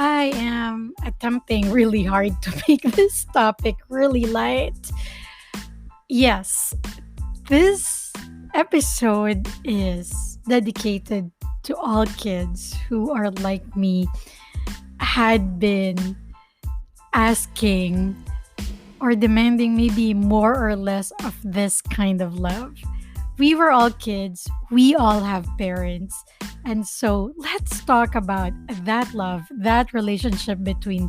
I am attempting really hard to make this topic really light. Yes, this episode is dedicated to all kids who are like me, had been asking or demanding maybe more or less of this kind of love. We were all kids, we all have parents. And so let's talk about that love, that relationship between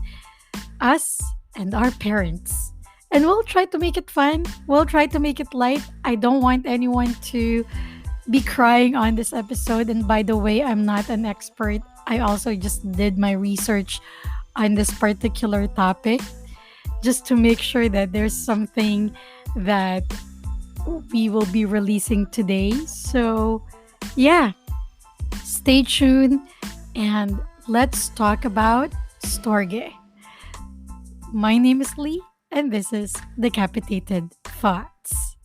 us and our parents. And we'll try to make it fun. We'll try to make it light. I don't want anyone to be crying on this episode. And by the way, I'm not an expert. I also just did my research on this particular topic just to make sure that there's something that we will be releasing today. So, yeah, stay tuned and let's talk about Storge. My name is Lee, and this is Decapitated Thoughts.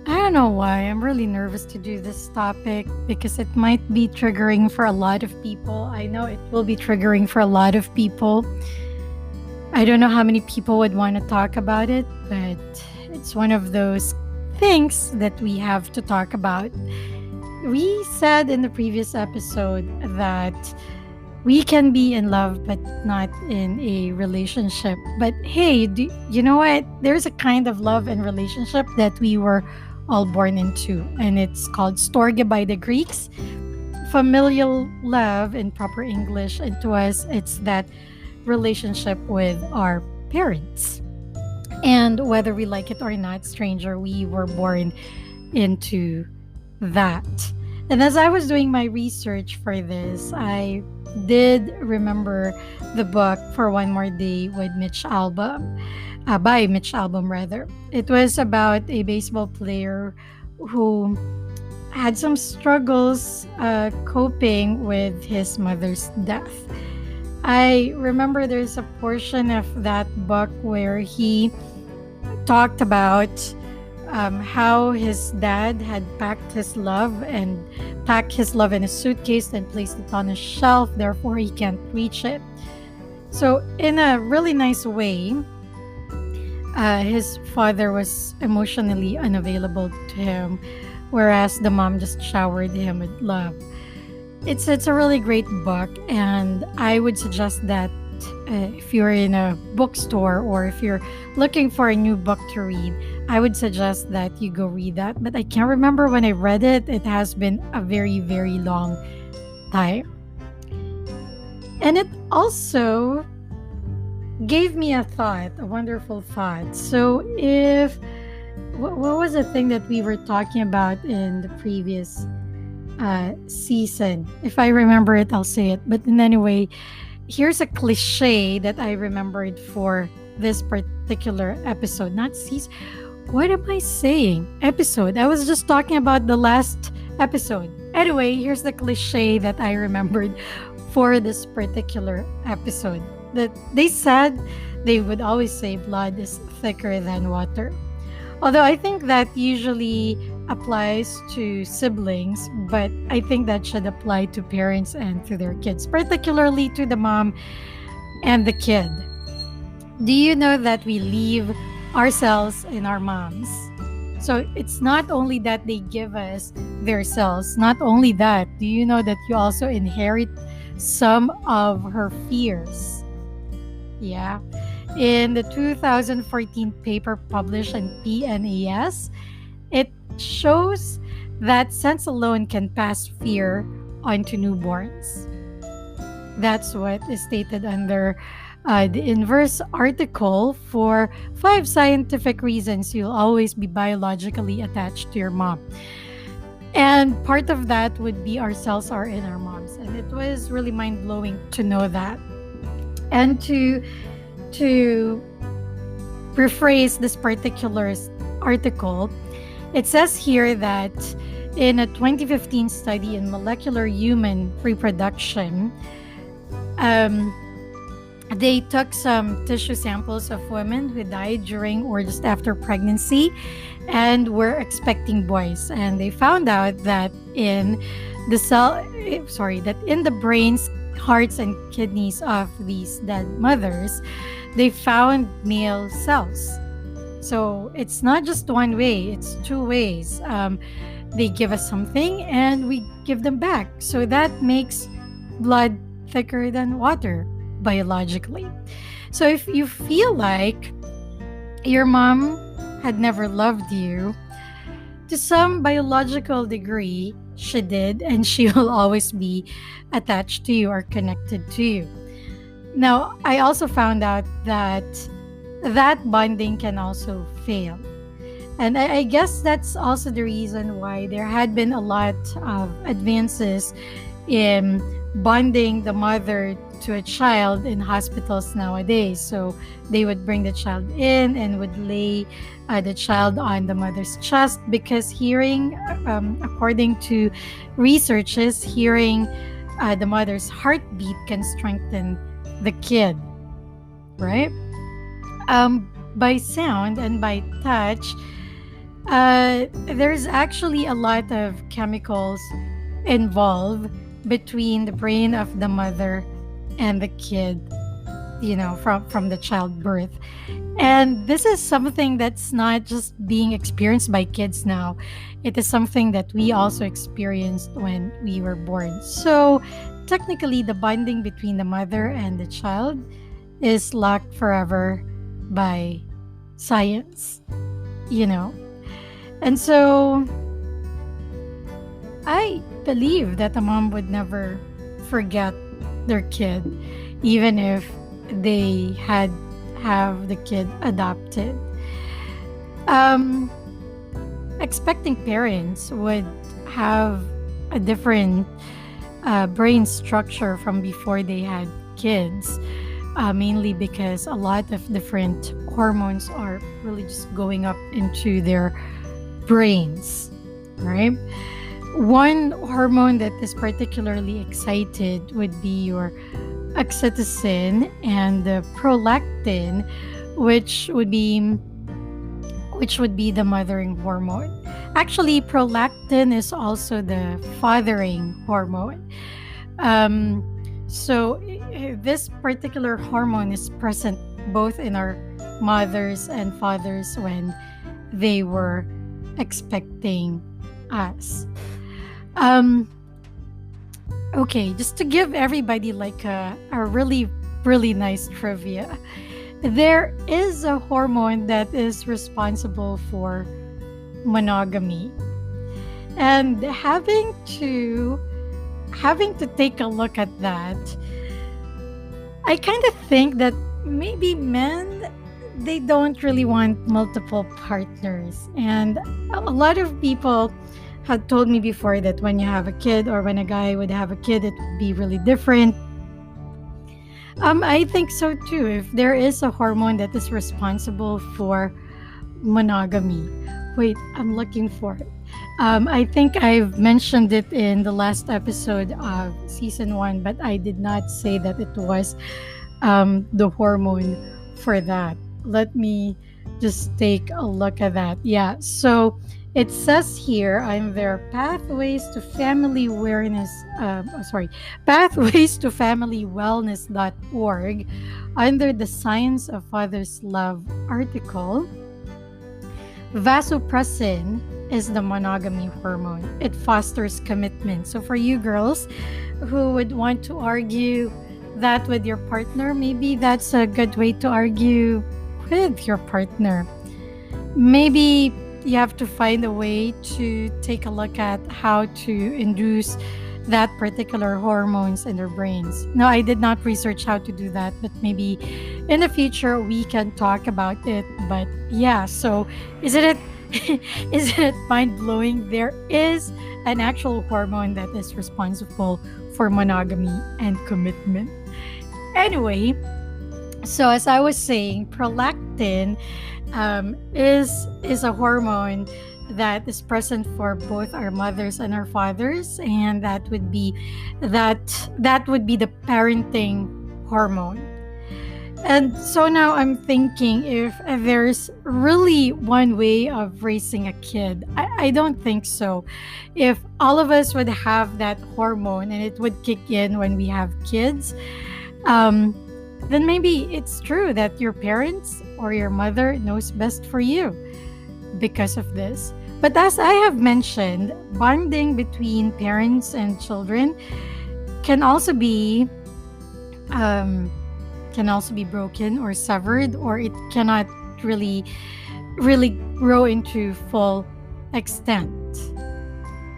I don't know why I'm really nervous to do this topic because it might be triggering for a lot of people. I know it will be triggering for a lot of people. I don't know how many people would want to talk about it, but it's one of those things that we have to talk about. We said in the previous episode that we can be in love but not in a relationship. But hey, you know what? There's a kind of love and relationship that we were all born into, and it's called storge by the Greeks. Familial love in proper English, and to us, it's that relationship with our parents. And whether we like it or not, stranger, we were born into that. And as I was doing my research for this, I did remember the book For One More Day with Mitch Albom, by Mitch Albom rather. It was about a baseball player who had some struggles coping with his mother's death. I remember there's a portion of that book where he talked about how his dad had packed his love in a suitcase and placed it on a shelf, therefore he can't reach it. So in a really nice way, his father was emotionally unavailable to him, whereas the mom just showered him with love. It's a really great book, and I would suggest that if you're in a bookstore or if you're looking for a new book to read, I would suggest that you go read that. But I can't remember when I read it. It has been a very, very long time. And it also gave me a thought, a wonderful thought. So what was the thing that we were talking about in the previous season? If I remember it, I'll say it. But in any way, here's a cliche that I remembered for this particular episode. Not season. What am I saying? Episode. I was just talking about the last episode. Anyway, here's the cliche that I remembered for this particular episode. That they said they would always say blood is thicker than water. Although I think that usually applies to siblings, but I think that should apply to parents and to their kids, particularly to the mom and the kid. Do you know that we leave ourselves in our moms? So it's not only that they give us their cells, not only that, do you know that you also inherit some of her fears? Yeah. In the 2014 paper published in PNAS, it shows that sense alone can pass fear onto newborns. That's what is stated under the inverse article for 5 scientific reasons you'll always be biologically attached to your mom. And part of that would be our cells are in our moms. And it was really mind-blowing to know that. And to rephrase this particular article, it says here that in a 2015 study in molecular human reproduction, They took some tissue samples of women who died during or just after pregnancy and were expecting boys. And they found out that in that in the brains, hearts, and kidneys of these dead mothers, they found male cells. So it's not just one way, it's two ways. They give us something and we give them back. So that makes blood thicker than water biologically. So if you feel like your mom had never loved you, to some biological degree, she did, and she will always be attached to you or connected to you. Now, I also found out that that bonding can also fail. And I guess that's also the reason why there had been a lot of advances in bonding the mother to a child in hospitals nowadays. So they would bring the child in and would lay the child on the mother's chest because according to researches, hearing the mother's heartbeat can strengthen the kid, right? By sound and by touch, there's actually a lot of chemicals involved between the brain of the mother and the kid, from the childbirth. And this is something that's not just being experienced by kids now. It is something that we also experienced when we were born. So technically, the bonding between the mother and the child is locked forever by science, you know. And so I believe that a mom would never forget their kid, even if they had have the kid adopted. Um, Expecting parents would have a different brain structure from before they had kids, mainly because a lot of different hormones are really just going up into their brains, right? One hormone that is particularly excited would be your oxytocin and the prolactin, which would be the mothering hormone. Actually, prolactin is also the fathering hormone. This particular hormone is present both in our mothers and fathers when they were expecting us. Um, okay, just to give everybody like a really, really nice trivia, there is a hormone that is responsible for monogamy. And having to take a look at that, I kind of think that maybe men, they don't really want multiple partners. And a lot of people had told me before that when you have a kid or when a guy would have a kid, it would be really different. I think so too. If there is a hormone that is responsible for monogamy, wait, I'm looking for it. I think I've mentioned it in the last episode of season one, but I did not say that it was the hormone for that. Let me just take a look at that. Yeah, so it says here, I'm there, pathways to family awareness, pathways to familywellness.org, under the Science of Father's Love article. Vasopressin is the monogamy hormone. It fosters commitment. So for you girls who would want to argue that with your partner, maybe that's a good way to argue with your partner. Maybe you have to find a way to take a look at how to induce that particular hormones in their brains. Now, I did not research how to do that, but maybe in the future we can talk about it. But yeah, so isn't it isn't it mind-blowing? There is an actual hormone that is responsible for monogamy and commitment. Anyway, so as I was saying, prolactin is a hormone that is present for both our mothers and our fathers, and that would be the parenting hormone. And so now I'm thinking if there's really one way of raising a kid. I don't think so. If all of us would have that hormone and it would kick in when we have kids, um, then maybe it's true that your parents or your mother knows best for you because of this. But as I have mentioned, bonding between parents and children can also be um, broken or severed, or it cannot really really grow into full extent.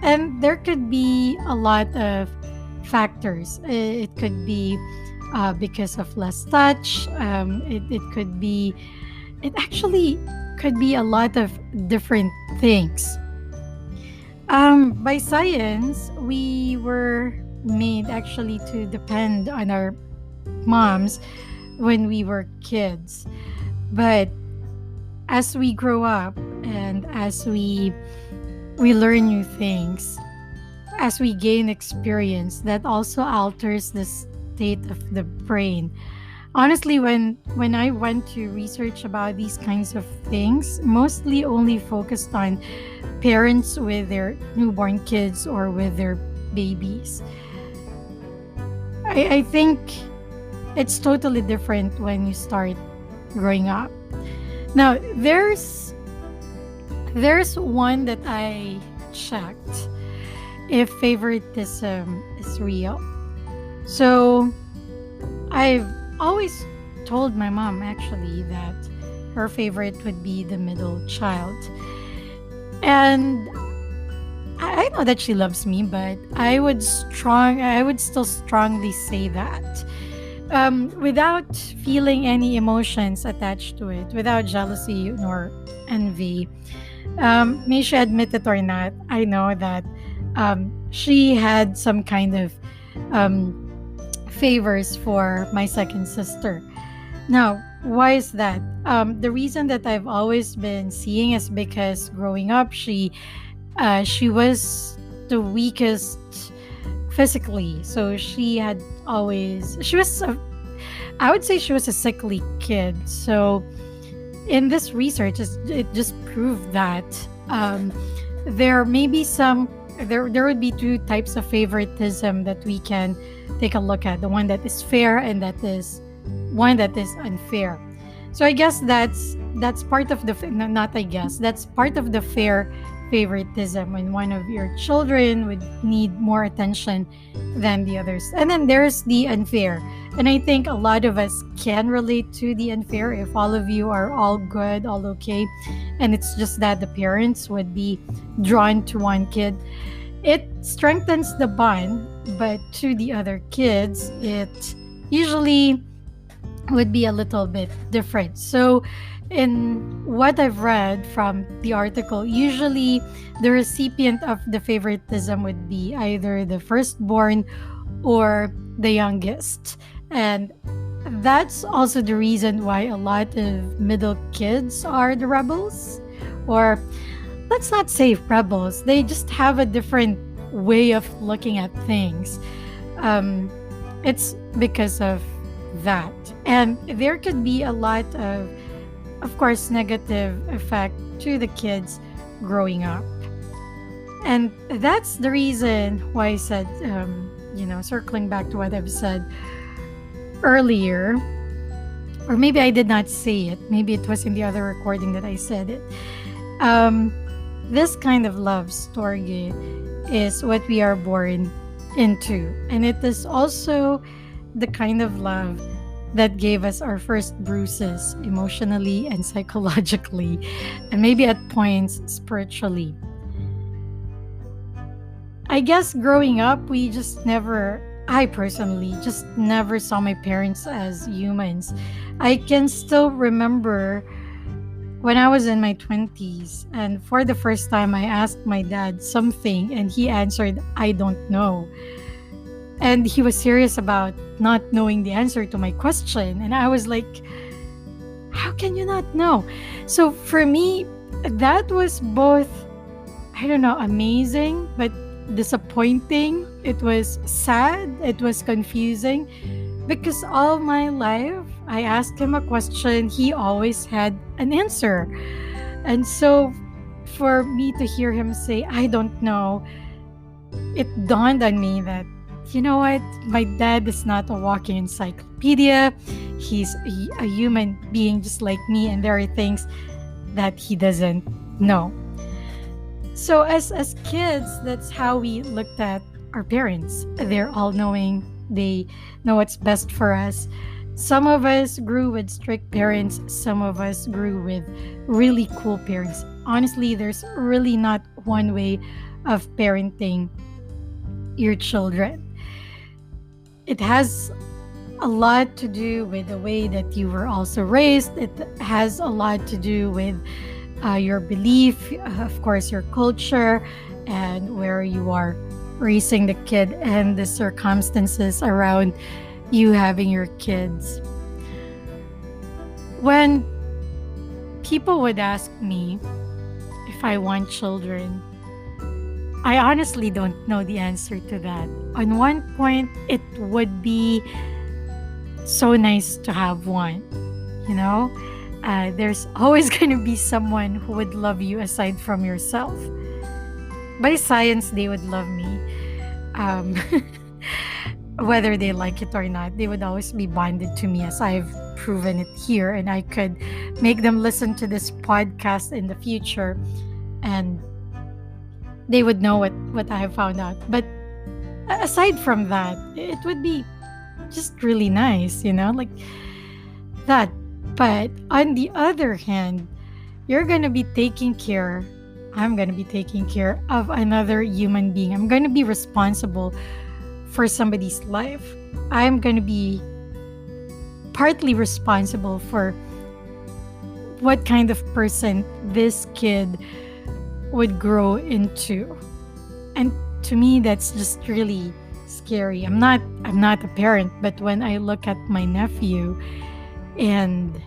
And there could be a lot of factors. It could be because of less touch. It could be, it actually could be a lot of different things. By science, we were made actually to depend on our moms when we were kids. But as we grow up and as we learn new things, as we gain experience, that also alters the state of the brain. Honestly, when I went to research about these kinds of things, mostly only focused on parents with their newborn kids or with their babies. I think it's totally different when you start growing up. Now, there's one that I checked if favoritism is real. So I've always told my mom actually that her favorite would be the middle child. And I know that she loves me, but I would still strongly say that. Without feeling any emotions attached to it, without jealousy nor envy. May she admit it or not, I know that she had some kind of um, favors for my second sister. Now, why is that? The reason that I've always been seeing is because growing up, she was the weakest physically, so she was I would say she was a sickly kid. So in this research, it just proved that um, there may be there would be two types of favoritism that we can take a look at: the one that is fair and that is one that is unfair. So I guess that's part of the not I guess that's part of the fair favoritism, when one of your children would need more attention than the others. And then there's the unfair. And I think a lot of us can relate to the unfair if all of you are all good, all okay, and it's just that the parents would be drawn to one kid. It strengthens the bond, but to the other kids, it usually would be a little bit different. So, in what I've read from the article, usually the recipient of the favoritism would be either the firstborn or the youngest. And that's also the reason why a lot of middle kids are the rebels. Or let's not say rebels, they just have a different way of looking at things. It's because of that. And there could be a lot of course, negative effect to the kids growing up. And that's the reason why I said, circling back to what I've said earlier, or maybe I did not say it, maybe it was in the other recording that I said it. This kind of love story is what we are born into. And it is also the kind of love that gave us our first bruises emotionally and psychologically, and maybe at points spiritually. I guess growing up, I personally just never saw my parents as humans. I can still remember when I was in my 20s, and for the first time, I asked my dad something, and he answered, "I don't know." And he was serious about not knowing the answer to my question. And I was like, how can you not know? So for me, that was both, I don't know, amazing, but disappointing. It was sad. It was confusing. Because all my life, I asked him a question, he always had an answer. And so for me to hear him say, I don't know, it dawned on me that, you know what, my dad is not a walking encyclopedia. He's a human being just like me, and there are things that he doesn't know. So as kids, that's how we looked at our parents. They're all knowing. They know what's best for us. Some of us grew with strict parents, some of us grew with really cool parents. Honestly, there's really not one way of parenting your children. It has a lot to do with the way that you were also raised. It has a lot to do with your belief, of course, your culture, and where you are raising the kid and the circumstances around you having your kids. When people would ask me if I want children, I honestly don't know the answer to that. On one point, it would be so nice to have one, you know? There's always going to be someone who would love you aside from yourself. By science, they would love me. Um, whether they like it or not, they would always be bonded to me, as I've proven it here. And I could make them listen to this podcast in the future, and they would know what I have found out. But aside from that, it would be just really nice, like that. But on the other hand, you're going to be taking care, I'm going to be taking care of another human being. I'm going to be responsible for somebody's life. I'm going to be partly responsible for what kind of person this kid would grow into. And to me, that's just really scary. I'm not a parent, but when I look at my nephew and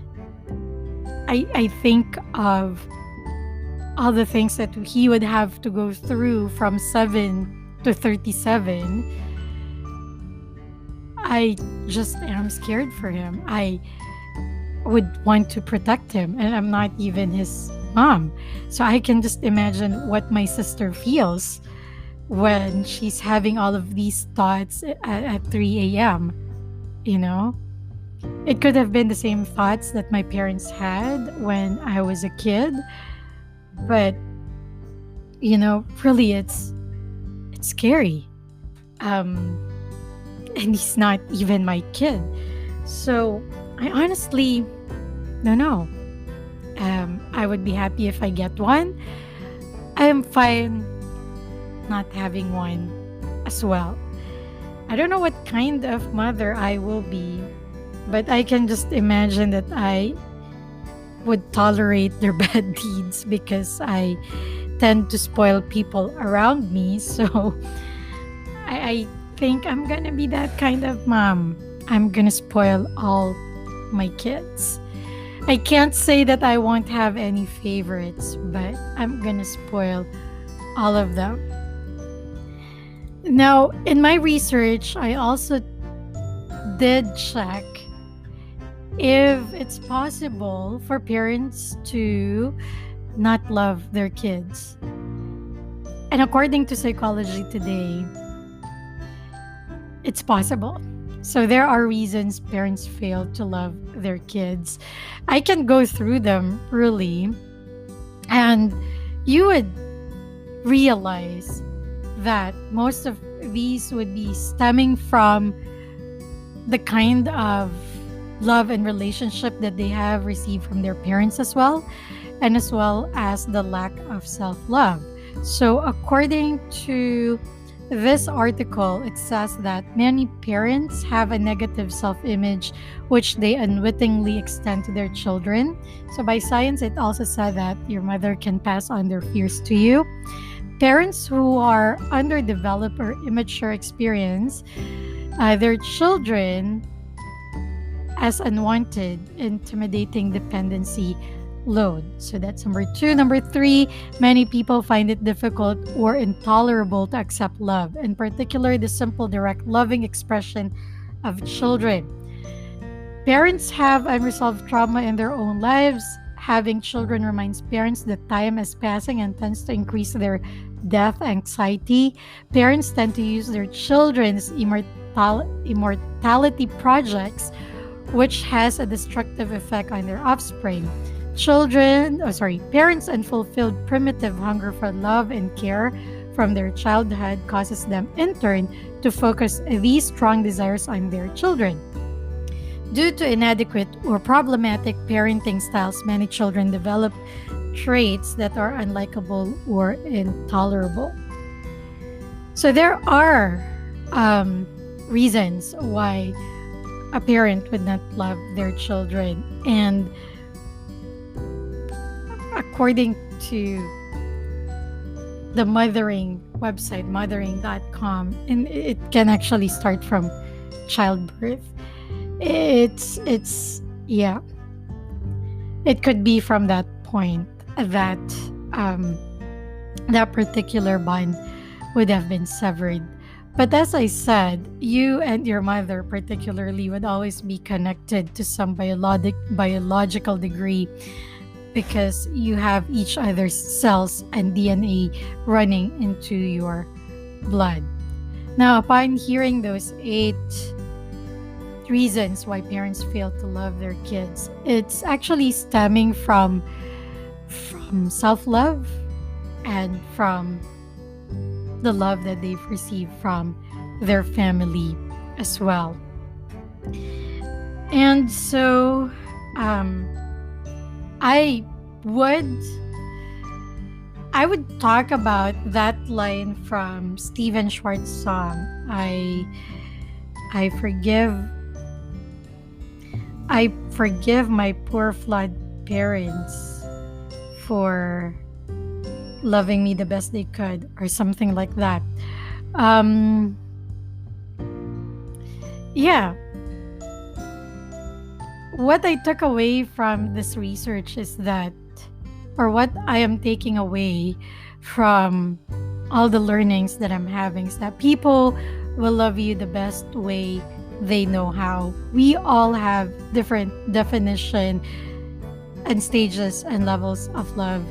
I think of all the things that he would have to go through from 7 to 37, I just am scared for him. I would want to protect him, and I'm not even his mom. So I can just imagine what my sister feels when she's having all of these thoughts at 3 a.m. You know, it could have been the same thoughts that my parents had when I was a kid, but really, it's scary. And he's not even my kid, so I honestly don't know. I would be happy if I get one. I am fine not having one as well. I don't know what kind of mother I will be, but I can just imagine that I would tolerate their bad deeds because I tend to spoil people around me. So I think I'm gonna be that kind of mom. I'm gonna spoil all my kids. I can't say that I won't have any favorites, but I'm gonna spoil all of them. Now, in my research, I also did check if it's possible for parents to not love their kids. And according to Psychology Today, it's possible. So there are reasons parents fail to love their kids. I can go through them really, and you would realize that most of these would be stemming from the kind of love and relationship that they have received from their parents as well, and as well as the lack of self-love. So according to this article, it says that many parents have a negative self-image which they unwittingly extend to their children. So by science, it also said that your mother can pass on their fears to you. Parents who are underdeveloped or immature experience their children as unwanted, intimidating dependency load. So that's number 2. Number 3, many people find it difficult or intolerable to accept love, in particular the simple, direct, loving expression of children. Parents have unresolved trauma in their own lives. Having children reminds parents that time is passing and tends to increase their death anxiety. Parents tend to use their children's immortality projects, which has a destructive effect on their offspring. Parents' unfulfilled primitive hunger for love and care from their childhood causes them, in turn, to focus these strong desires on their children. Due to inadequate or problematic parenting styles, many children develop traits that are unlikable or intolerable. So there are reasons why a parent would not love their children. And according to the mothering website, mothering.com, and it can actually start from childbirth. Yeah, it could be from that point that um, that particular bond would have been severed. But as I said, you and your mother, particularly, would always be connected to some biological degree because you have each other's cells and DNA running into your blood. Now, upon hearing those 8 reasons why parents fail to love their kids, it's actually stemming from self-love and from the love that they've received from their family as well. And so I would I would talk about that line from Stephen Schwartz's song. I forgive I forgive my poor flawed parents for loving me the best they could, or something like that. Um, yeah, what I took away from this research is that, or what I am taking away from all the learnings that I'm having, is that people will love you the best way they know how. We all have different definition and stages and levels of love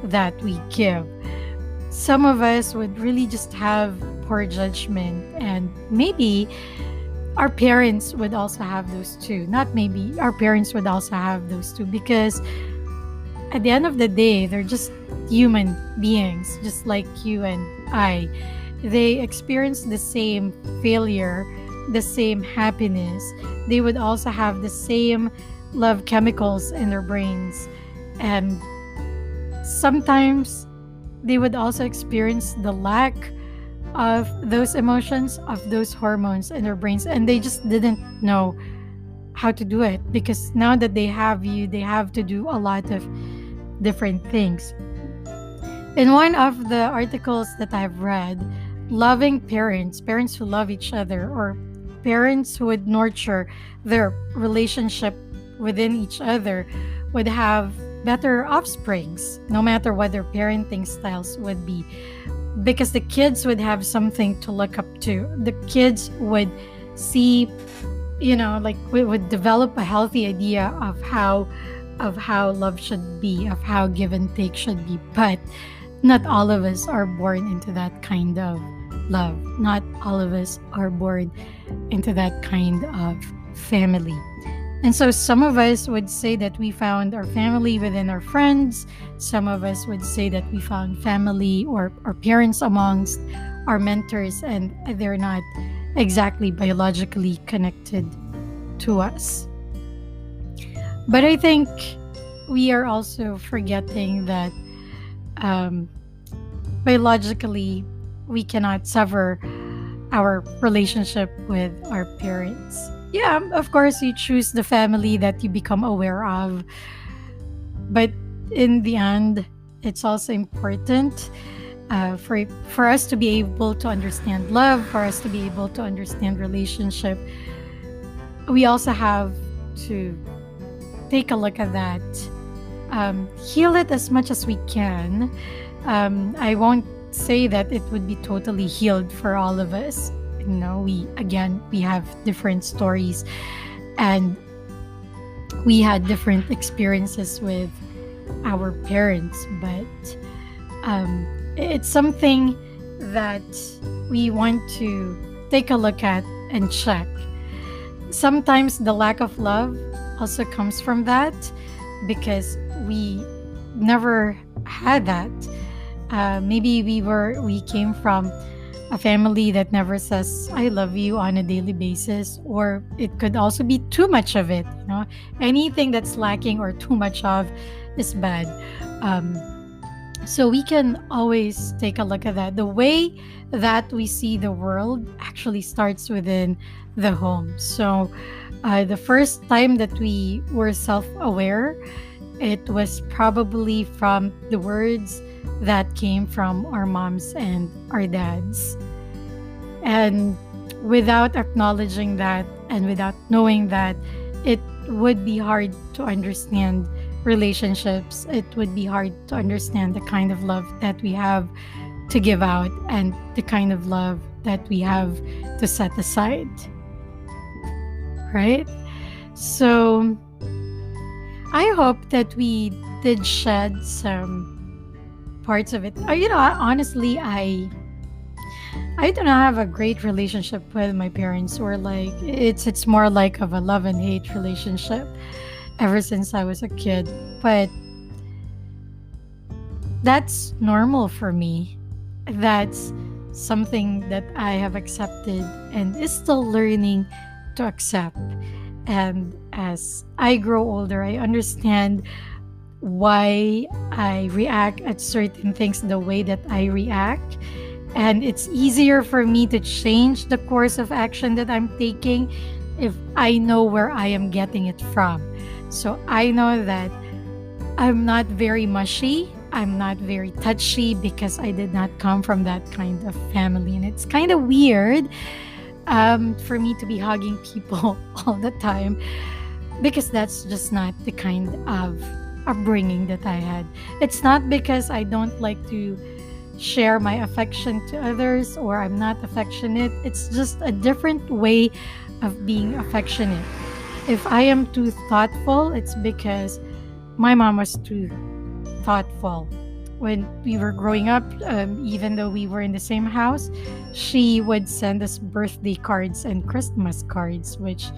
that we give. Some of us would really just have poor judgment, and maybe our parents would also have those too. Not maybe, our parents would also have those too, because at the end of the day, they're just human beings, just like you and I. They experience the same failure, the same happiness. They would also have the same love chemicals in their brains. And sometimes they would also experience the lack of those emotions, of those hormones in their brains, and they just didn't know how to do it, because now that they have you, they have to do a lot of different things. In one of the articles that I've read, loving parents, parents who love each other, or parents who would nurture their relationship within each other, would have better offsprings, no matter what their parenting styles would be, because the kids would have something to look up to. The kids would see, like, we would develop a healthy idea of how love should be, of how give and take should be. But not all of us are born into that kind of love. Not all of us are born into that kind of family. And so some of us would say that we found our family within our friends. Some of us would say that we found family or our parents amongst our mentors, and they're not exactly biologically connected to us. But I think we are also forgetting that um, biologically we cannot sever our relationship with our parents. Yeah, of course, you choose the family that you become aware of. But in the end, it's also important for us to be able to understand love, for us to be able to understand relationship. We also have to take a look at that, heal it as much as we can. I won't say that it would be totally healed for all of us. We have different stories, and we had different experiences with our parents, but it's something that we want to take a look at and check. Sometimes the lack of love also comes from that because we never had that. Maybe we came from a family that never says I love you on a daily basis, or it could also be too much of it. Anything that's lacking or too much of is bad. Um, so we can always take a look at that. The way that we see the world actually starts within the home. So the first time that we were self-aware, it was probably from the words that came from our moms and our dads. And without acknowledging that and without knowing that, it would be hard to understand relationships. It would be hard to understand the kind of love that we have to give out and the kind of love that we have to set aside. Right? So I hope that we did shed some parts of it. Honestly, I do not have a great relationship with my parents, or like it's more like of a love and hate relationship ever since I was a kid. But that's normal for me. That's something that I have accepted and is still learning to accept. And as I grow older, I understand why I react at certain things the way that I react. And it's easier for me to change the course of action that I'm taking if I know where I am getting it from. So I know that I'm not very mushy. I'm not very touchy because I did not come from that kind of family. And it's kind of weird for me to be hugging people all the time because that's just not the kind of upbringing that I had. It's not because I don't like to share my affection to others or I'm not affectionate. It's just a different way of being affectionate. If I am too thoughtful, it's because my mom was too thoughtful. When we were growing up, even though we were in the same house, she would send us birthday cards and Christmas cards, which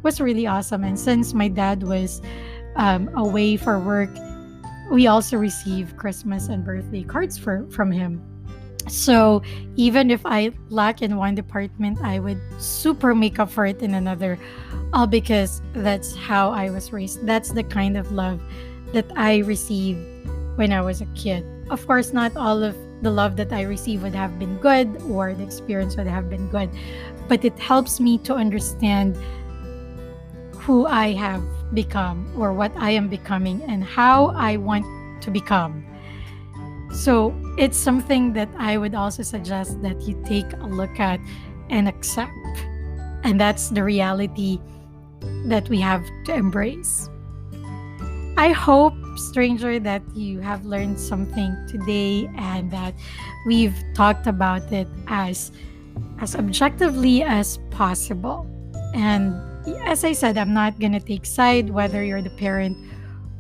was really awesome. And since my dad was away for work, we also received Christmas and birthday cards from him. So even if I lack in one department, I would super make up for it in another, all because that's how I was raised. That's the kind of love that I received when I was a kid. Of course, not all of the love that I received would have been good or the experience would have been good, but it helps me to understand who I have become or what I am becoming and how I want to become. So it's something that I would also suggest that you take a look at and accept. And that's the reality that we have to embrace. I hope, stranger, that you have learned something today and that we've talked about it as objectively as possible. And as I said, I'm not going to take side whether you're the parent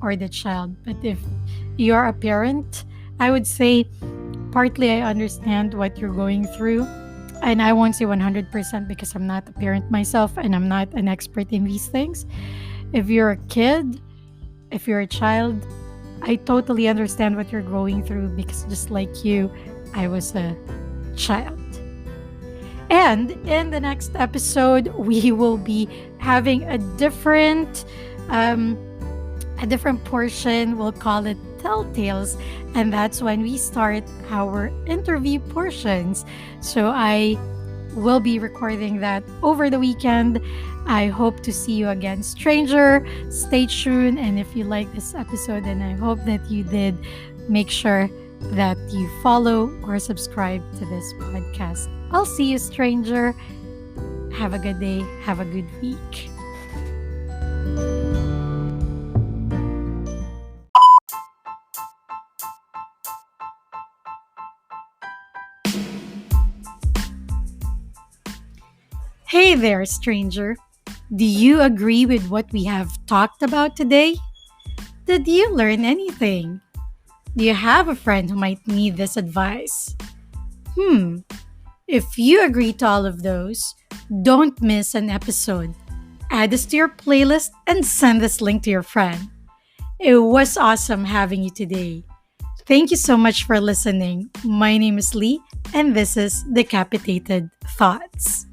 or the child. But if you're a parent, I would say partly I understand what you're going through. And I won't say 100% because I'm not a parent myself and I'm not an expert in these things. If you're a kid, if you're a child, I totally understand what you're going through because just like you, I was a child. And in the next episode, we will be having a different portion. We'll call it Telltales, and that's when we start our interview portions. So I will be recording that over the weekend. I hope to see you again, stranger. Stay tuned, and if you like this episode, and I hope that you did, make sure that you follow or subscribe to this podcast. I'll see you, stranger. Have a good day. Have a good week. Hey there, stranger. Do you agree with what we have talked about today? Did you learn anything? Do you have a friend who might need this advice? Hmm, if you agree to all of those, don't miss an episode. Add this to your playlist and send this link to your friend. It was awesome having you today. Thank you so much for listening. My name is Lee, and this is Decapitated Thoughts.